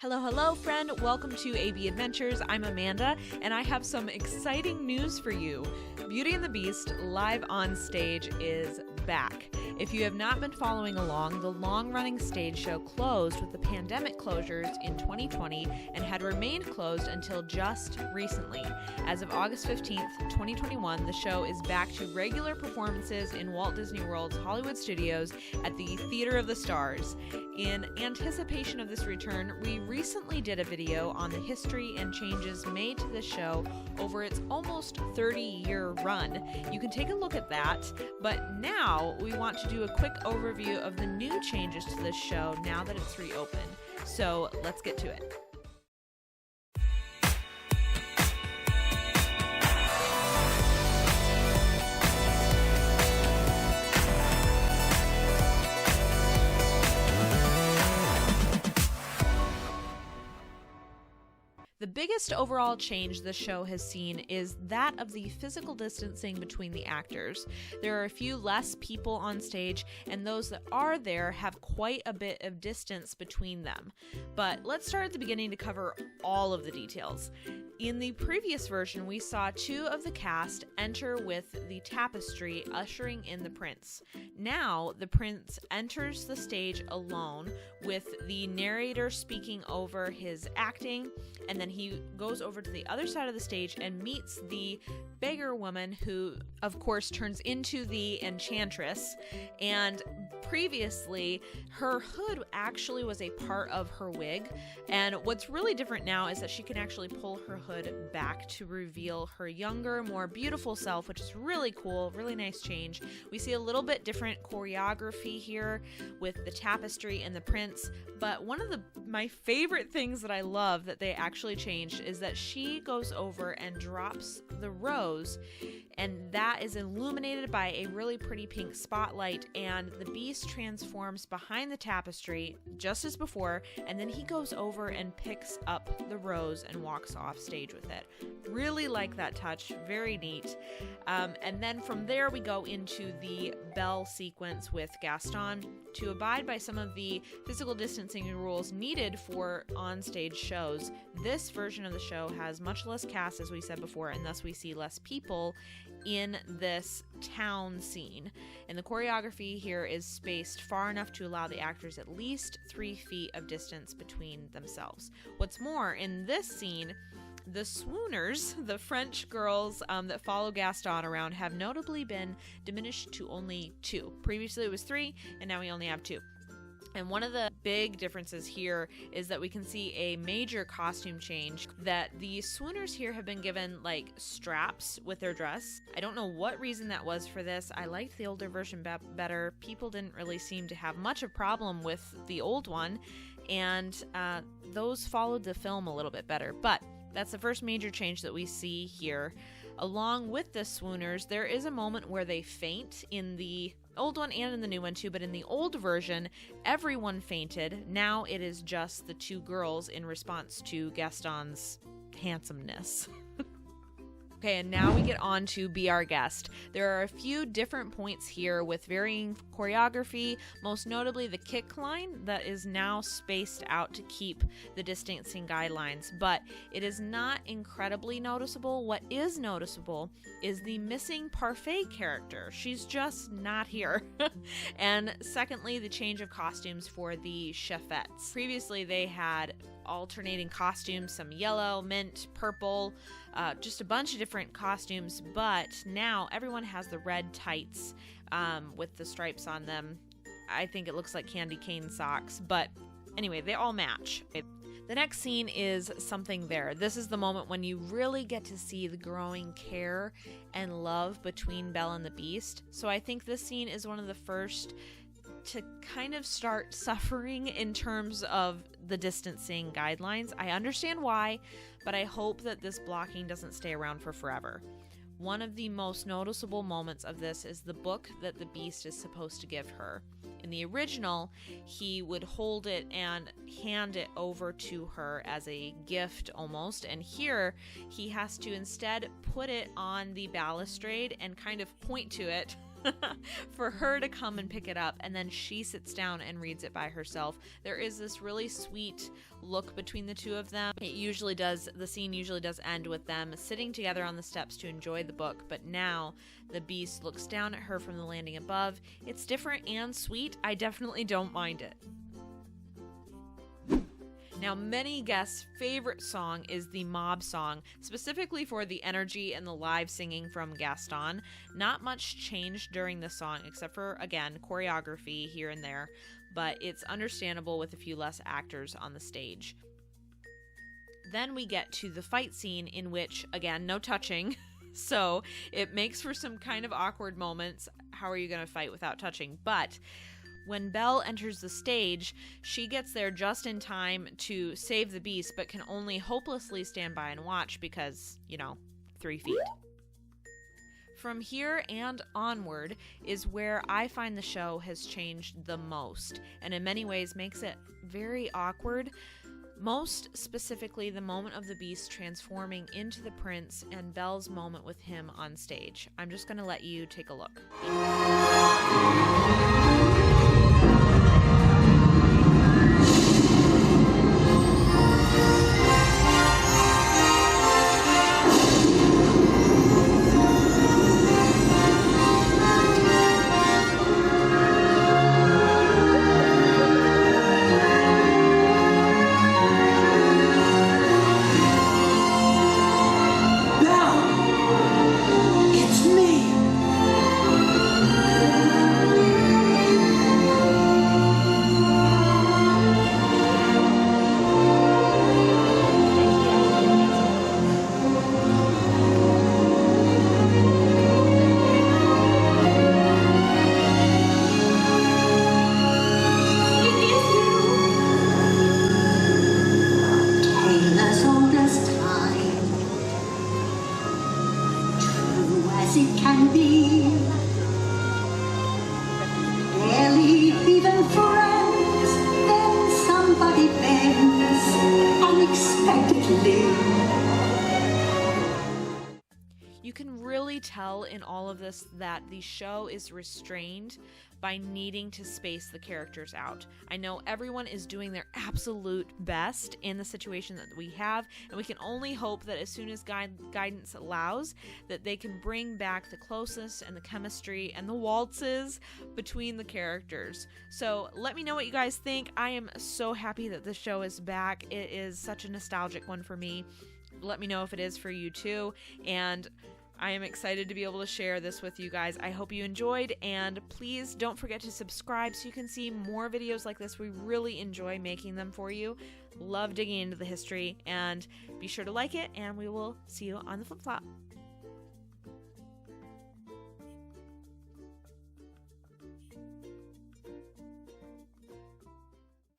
Hello, hello, friend. Welcome to AB Adventures. I'm Amanda, and I have some exciting news for you. Beauty and the Beast live on stage is back. If you have not been following along, the long-running stage show closed with the pandemic closures in 2020 and had remained closed until just recently. As of August 15th, 2021, the show is back to regular performances in Walt Disney World's Hollywood Studios at the Theater of the Stars. In anticipation of this return, we recently did a video on the history and changes made to the show over its almost 30-year run. You can take a look at that, but now we want to do a quick overview of the new changes to this show now that it's reopened. So let's get to it. The biggest overall change the show has seen is that of the physical distancing between the actors. There are a few less people on stage, and those that are there have quite a bit of distance between them. But let's start at the beginning to cover all of the details. In the previous version, we saw two of the cast enter with the tapestry ushering in the prince. Now, the prince enters the stage alone with the narrator speaking over his acting, and then he goes over to the other side of the stage and meets the beggar woman who, of course, turns into the enchantress. And previously, her hood actually was a part of her wig. And what's really different now is that she can actually pull her hood back to reveal her younger, more beautiful self, which is really cool, really nice change. We see a little bit different choreography here with the tapestry and the prince, but one of my favorite things that I love that they actually changed is that she goes over and drops the rose, and that is illuminated by a really pretty pink spotlight, and the beast transforms behind the tapestry just as before, and then he goes over and picks up the rose and walks off stage with it. Really like that touch, very neat. And then from there we go into the bell sequence with Gaston. To abide by some of the physical distancing rules needed for on-stage shows, this version of the show has much less cast, as we said before, and thus we see less people in this town scene. And the choreography here is spaced far enough to allow the actors at least 3 feet of distance between themselves. What's more, in this scene, the swooners, the French girls that follow Gaston around, have notably been diminished to only 2. Previously it was 3, and now we only have 2. And one of the big differences here is that we can see a major costume change, that the swooners here have been given like straps with their dress. I don't know what reason that was for this. I liked the older version better. People didn't really seem to have much of a problem with the old one, and those followed the film a little bit better. But that's the first major change that we see here. Along with the swooners, there is a moment where they faint in the old one and in the new one too, but in the old version, everyone fainted. Now it is just the 2 girls in response to Gaston's handsomeness. Okay, and now we get on to Be Our Guest. There are a few different points here with varying choreography, most notably the kick line that is now spaced out to keep the distancing guidelines, but it is not incredibly noticeable. What is noticeable is the missing Parfait character. She's just not here. And secondly, the change of costumes for the chefettes. Previously, they had alternating costumes, some yellow, mint, purple, just a bunch of different costumes, but now everyone has the red tights with the stripes on them. I think it looks like candy cane socks, but anyway, they all match. The next scene is Something There. This is the moment when you really get to see the growing care and love between Belle and the Beast. So I think this scene is one of the first to kind of start suffering in terms of the distancing guidelines. I understand why, but I hope that this blocking doesn't stay around for forever. One of the most noticeable moments of this is the book that the Beast is supposed to give her. In the original, he would hold it and hand it over to her as a gift almost, and here he has to instead put it on the balustrade and kind of point to it for her to come and pick it up, and then she sits down and reads it by herself. There is this really sweet look between the two of them. The scene usually does end with them sitting together on the steps to enjoy the book, but now the beast looks down at her from the landing above. It's different and sweet. I definitely don't mind it. Now, many guests' favorite song is the mob song, specifically for the energy and the live singing from Gaston. Not much changed during the song, except for, again, choreography here and there, but it's understandable with a few less actors on the stage. Then we get to the fight scene, in which, again, no touching, so it makes for some kind of awkward moments. How are you going to fight without touching? But when Belle enters the stage, she gets there just in time to save the beast, but can only hopelessly stand by and watch because, 3 feet. From here and onward is where I find the show has changed the most, and in many ways makes it very awkward. Most specifically, the moment of the beast transforming into the prince and Belle's moment with him on stage. I'm just going to let you take a look. It can be barely even friends, then somebody bends unexpectedly. You can really tell in all of this that the show is restrained by needing to space the characters out. I know everyone is doing their absolute best in the situation that we have, and we can only hope that as soon as guidance allows, that they can bring back the closeness and the chemistry and the waltzes between the characters. So let me know what you guys think. I am so happy that this show is back. It is such a nostalgic one for me. Let me know if it is for you too, and I am excited to be able to share this with you guys. I hope you enjoyed, and please don't forget to subscribe so you can see more videos like this. We really enjoy making them for you. Love digging into the history, and be sure to like it, and we will see you on the flip-flop.